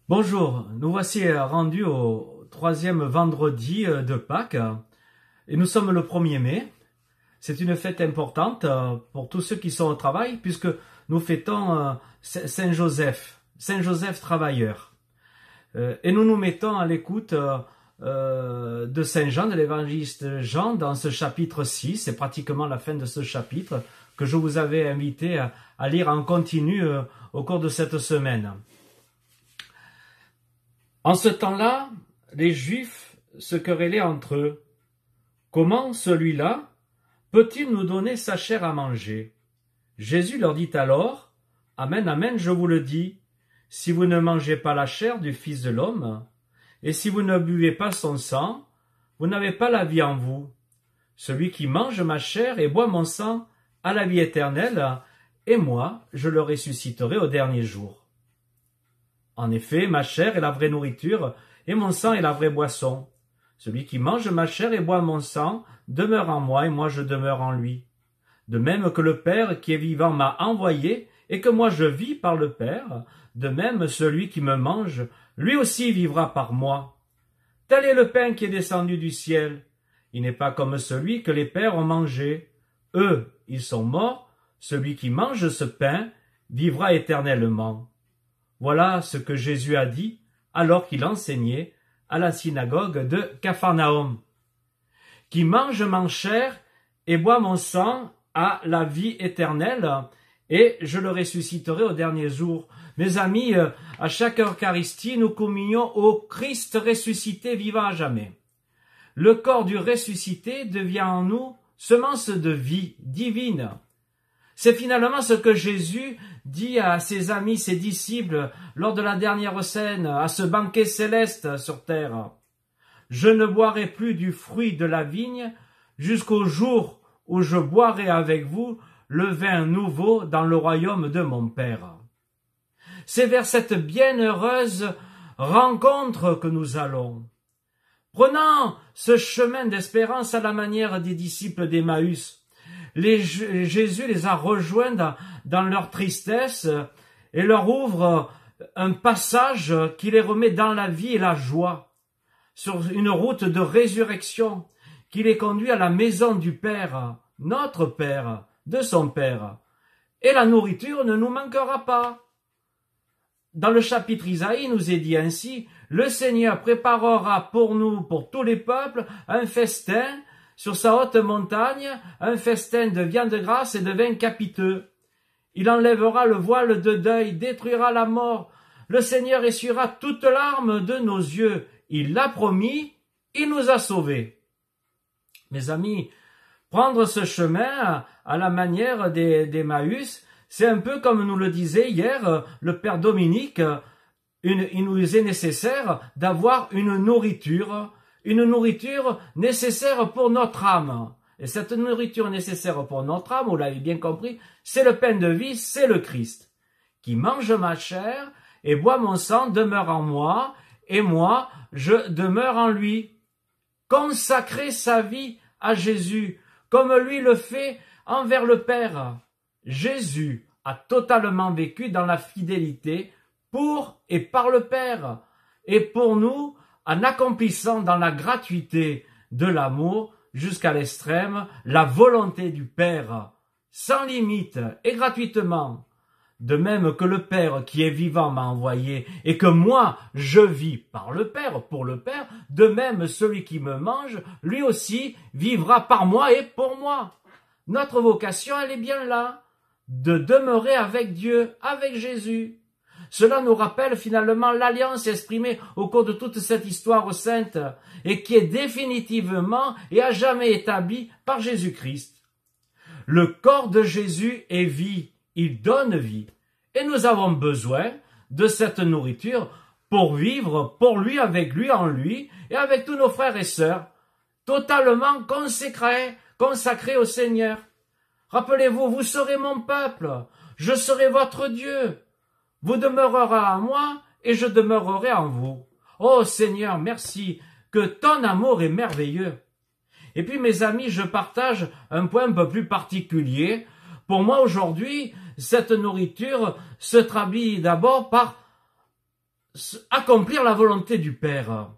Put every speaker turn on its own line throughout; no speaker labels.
Bonjour, nous voici rendus au troisième vendredi de Pâques et nous sommes le 1er mai. C'est une fête importante pour tous ceux qui sont au travail puisque nous fêtons Saint Joseph, Saint Joseph travailleur. Et nous nous mettons à l'écoute de Saint Jean, de l'évangéliste Jean dans ce chapitre 6. C'est pratiquement la fin de ce chapitre que je vous avais invité à lire en continu au cours de cette semaine. En ce temps-là, les Juifs se querellaient entre eux. Comment celui-là peut-il nous donner sa chair à manger? Jésus leur dit alors, Amen, Amen, je vous le dis, si vous ne mangez pas la chair du Fils de l'homme, et si vous ne buvez pas son sang, vous n'avez pas la vie en vous. Celui qui mange ma chair et boit mon sang a la vie éternelle, et moi, je le ressusciterai au dernier jour. En effet, ma chair est la vraie nourriture, et mon sang est la vraie boisson. Celui qui mange ma chair et boit mon sang demeure en moi, et moi je demeure en lui. De même que le Père qui est vivant m'a envoyé, et que moi je vis par le Père, de même celui qui me mange, lui aussi vivra par moi. Tel est le pain qui est descendu du ciel. Il n'est pas comme celui que les pères ont mangé. Eux, ils sont morts. Celui qui mange ce pain vivra éternellement. Voilà ce que Jésus a dit alors qu'il enseignait à la synagogue de Capharnaüm. Qui mange ma chair et boit mon sang a la vie éternelle, et je le ressusciterai au dernier jour. Mes amis, à chaque Eucharistie, nous communions au Christ ressuscité vivant à jamais. Le corps du ressuscité devient en nous semence de vie divine. C'est finalement ce que Jésus dit à ses amis, ses disciples, lors de la dernière scène, à ce banquet céleste sur terre. Je ne boirai plus du fruit de la vigne jusqu'au jour où je boirai avec vous le vin nouveau dans le royaume de mon Père. C'est vers cette bienheureuse rencontre que nous allons. Prenant ce chemin d'espérance à la manière des disciples d'Emmaüs, Jésus les a rejoints dans leur tristesse et leur ouvre un passage qui les remet dans la vie et la joie, sur une route de résurrection qui les conduit à la maison du Père, notre Père, de son Père. Et la nourriture ne nous manquera pas. Dans le chapitre Isaïe, il nous est dit ainsi, « Le Seigneur préparera pour nous, pour tous les peuples, un festin sur sa haute montagne, un festin de viande grasse et de vin capiteux. Il enlèvera le voile de deuil, détruira la mort. Le Seigneur essuiera toute larme de nos yeux. Il l'a promis, il nous a sauvés. » Mes amis, prendre ce chemin à la manière d'Emmaüs, c'est un peu comme nous le disait hier le Père Dominique, il nous est nécessaire d'avoir une nourriture nécessaire pour notre âme. Et cette nourriture nécessaire pour notre âme, vous l'avez bien compris, c'est le pain de vie, c'est le Christ. Qui mange ma chair et boit mon sang demeure en moi, et moi, je demeure en lui. Consacrer sa vie à Jésus, comme lui le fait envers le Père. Jésus a totalement vécu dans la fidélité pour et par le Père, et pour nous, en accomplissant dans la gratuité de l'amour jusqu'à l'extrême la volonté du Père, sans limite et gratuitement. De même que le Père qui est vivant m'a envoyé et que moi je vis par le Père, pour le Père, de même celui qui me mange, lui aussi vivra par moi et pour moi. Notre vocation, elle est bien là, de demeurer avec Dieu, avec Jésus. Cela nous rappelle finalement l'alliance exprimée au cours de toute cette histoire sainte et qui est définitivement et à jamais établie par Jésus-Christ. Le corps de Jésus est vie, il donne vie. Et nous avons besoin de cette nourriture pour vivre pour lui, avec lui, en lui et avec tous nos frères et sœurs, totalement consacrés au Seigneur. Rappelez-vous, vous serez mon peuple, je serai votre Dieu. Vous demeurerez en moi et je demeurerai en vous. Oh Seigneur, merci, que ton amour est merveilleux. Et puis mes amis, je partage un point un peu plus particulier. Pour moi aujourd'hui, cette nourriture se traduit d'abord par accomplir la volonté du Père,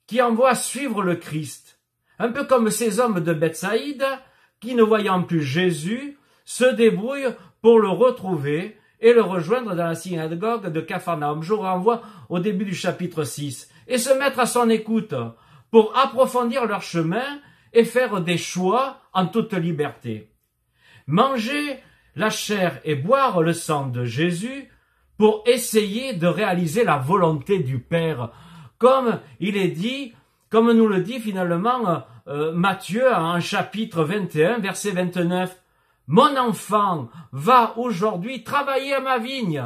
qui envoie suivre le Christ. Un peu comme ces hommes de Bethsaïde, qui ne voyant plus Jésus, se débrouillent pour le retrouver et le rejoindre dans la synagogue de Capharnaüm. Je vous renvoie au début du chapitre 6. Et se mettre à son écoute pour approfondir leur chemin et faire des choix en toute liberté. Manger la chair et boire le sang de Jésus pour essayer de réaliser la volonté du Père. Comme il est dit, comme nous le dit finalement Matthieu en chapitre 21, verset 29. « Mon enfant va aujourd'hui travailler à ma vigne. »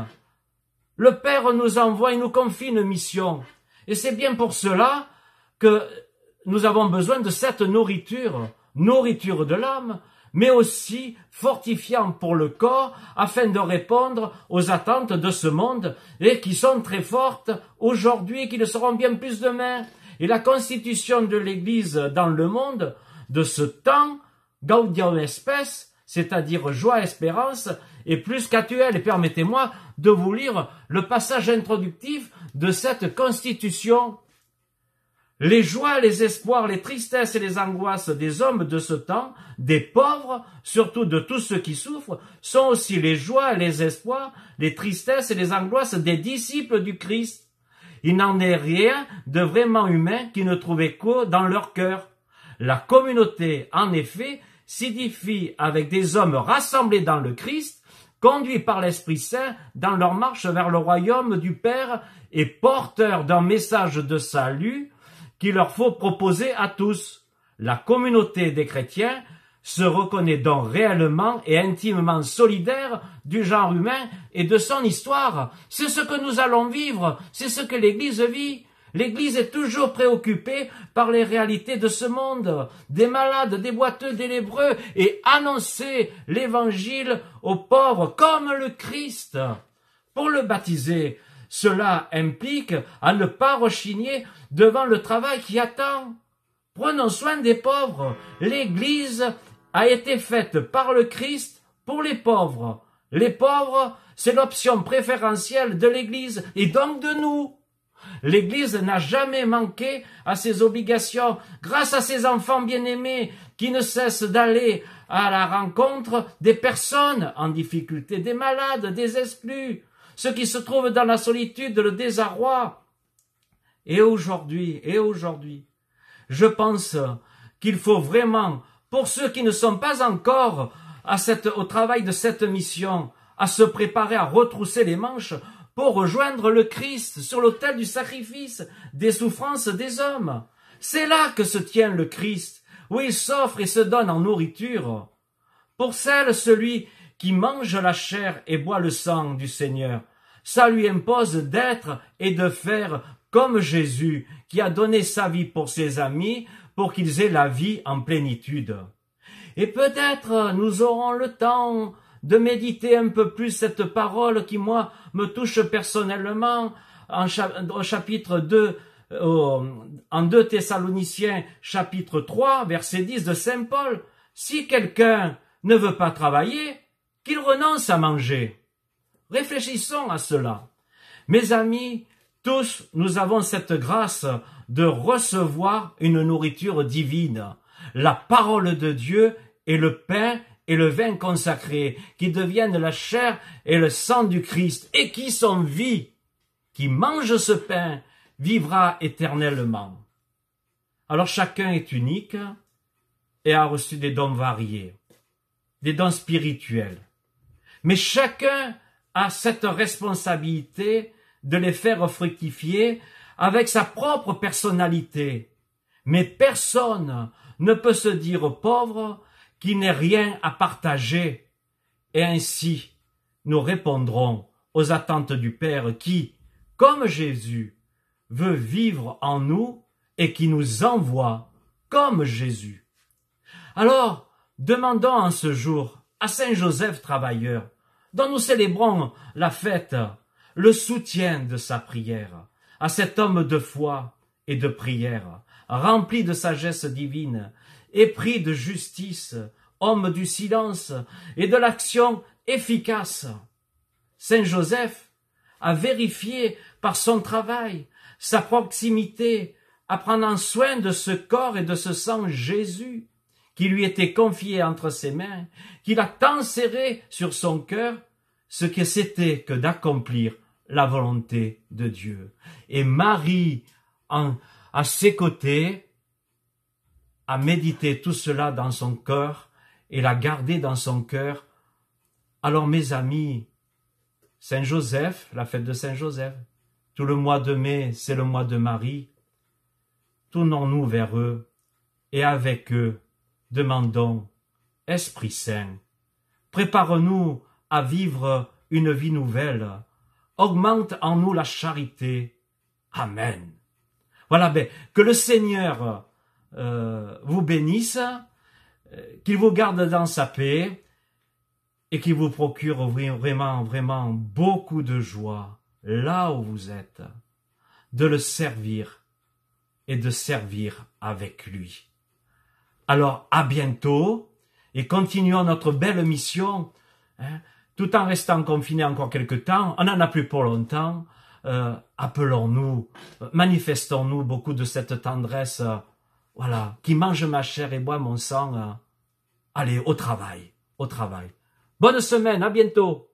Le Père nous envoie et nous confie une mission. Et c'est bien pour cela que nous avons besoin de cette nourriture, nourriture de l'âme, mais aussi fortifiant pour le corps, afin de répondre aux attentes de ce monde, et qui sont très fortes aujourd'hui et qui le seront bien plus demain. Et la constitution de l'Église dans le monde de ce temps, Gaudium Spes, c'est-à-dire joie, espérance, est plus qu'actuelle. Et permettez-moi de vous lire le passage introductif de cette constitution. Les joies, les espoirs, les tristesses et les angoisses des hommes de ce temps, des pauvres, surtout de tous ceux qui souffrent, sont aussi les joies, les espoirs, les tristesses et les angoisses des disciples du Christ. Il n'en est rien de vraiment humain qui ne trouve écho dans leur cœur. La communauté, en effet, s'identifie avec des hommes rassemblés dans le Christ, conduits par l'Esprit Saint dans leur marche vers le royaume du Père et porteurs d'un message de salut qu'il leur faut proposer à tous. La communauté des chrétiens se reconnaît donc réellement et intimement solidaire du genre humain et de son histoire. C'est ce que nous allons vivre, c'est ce que l'Église vit. L'Église est toujours préoccupée par les réalités de ce monde, des malades, des boiteux, des lépreux, et annoncer l'Évangile aux pauvres comme le Christ. Pour le baptiser, cela implique à ne pas rechigner devant le travail qui attend. Prenons soin des pauvres. L'Église a été faite par le Christ pour les pauvres. Les pauvres, c'est l'option préférentielle de l'Église et donc de nous. L'Église n'a jamais manqué à ses obligations grâce à ses enfants bien-aimés qui ne cessent d'aller à la rencontre des personnes en difficulté, des malades, des exclus, ceux qui se trouvent dans la solitude, le désarroi. Et aujourd'hui, je pense qu'il faut vraiment, pour ceux qui ne sont pas encore au travail de cette mission, à se préparer à retrousser les manches pour rejoindre le Christ sur l'autel du sacrifice, des souffrances des hommes. C'est là que se tient le Christ, où il s'offre et se donne en nourriture. Pour celui qui mange la chair et boit le sang du Seigneur, ça lui impose d'être et de faire comme Jésus, qui a donné sa vie pour ses amis, pour qu'ils aient la vie en plénitude. Et peut-être nous aurons le temps de méditer un peu plus cette parole qui, moi, me touche personnellement, au chapitre 2, en 2 Thessaloniciens, chapitre 3, verset 10 de Saint Paul. Si quelqu'un ne veut pas travailler, qu'il renonce à manger. Réfléchissons à cela. Mes amis, tous, nous avons cette grâce de recevoir une nourriture divine, la parole de Dieu et le pain et le vin consacré, qui deviennent la chair et le sang du Christ, et qui sont vie. Qui mange ce pain vivra éternellement. Alors chacun est unique et a reçu des dons variés, des dons spirituels. Mais chacun a cette responsabilité de les faire fructifier avec sa propre personnalité. Mais personne ne peut se dire pauvre qui n'ait rien à partager. Et ainsi, nous répondrons aux attentes du Père qui, comme Jésus, veut vivre en nous et qui nous envoie comme Jésus. Alors, demandons en ce jour à Saint Joseph travailleur, dont nous célébrons la fête, le soutien de sa prière, à cet homme de foi et de prière, rempli de sagesse divine, épris de justice, homme du silence et de l'action efficace. Saint Joseph a vérifié par son travail, sa proximité, à prendre soin de ce corps et de ce sang Jésus, qui lui était confié entre ses mains, qu'il a tant serré sur son cœur, ce que c'était que d'accomplir la volonté de Dieu. Et Marie, à ses côtés, a médité tout cela dans son cœur et l'a gardé dans son cœur. Alors mes amis, Saint Joseph, la fête de Saint Joseph, tout le mois de mai, c'est le mois de Marie. Tournons-nous vers eux et avec eux, demandons, Esprit Saint, prépare-nous à vivre une vie nouvelle, augmente en nous la charité. Amen. Voilà, que le Seigneur vous bénisse, qu'il vous garde dans sa paix et qu'il vous procure vraiment beaucoup de joie là où vous êtes, de le servir et de servir avec lui. Alors, à bientôt et continuons notre belle mission, tout en restant confinés encore quelque temps. On n'en a plus pour longtemps. Appelons-nous, manifestons-nous beaucoup de cette tendresse, voilà, qui mange ma chair et boit mon sang. Allez, au travail, au travail. Bonne semaine, à bientôt.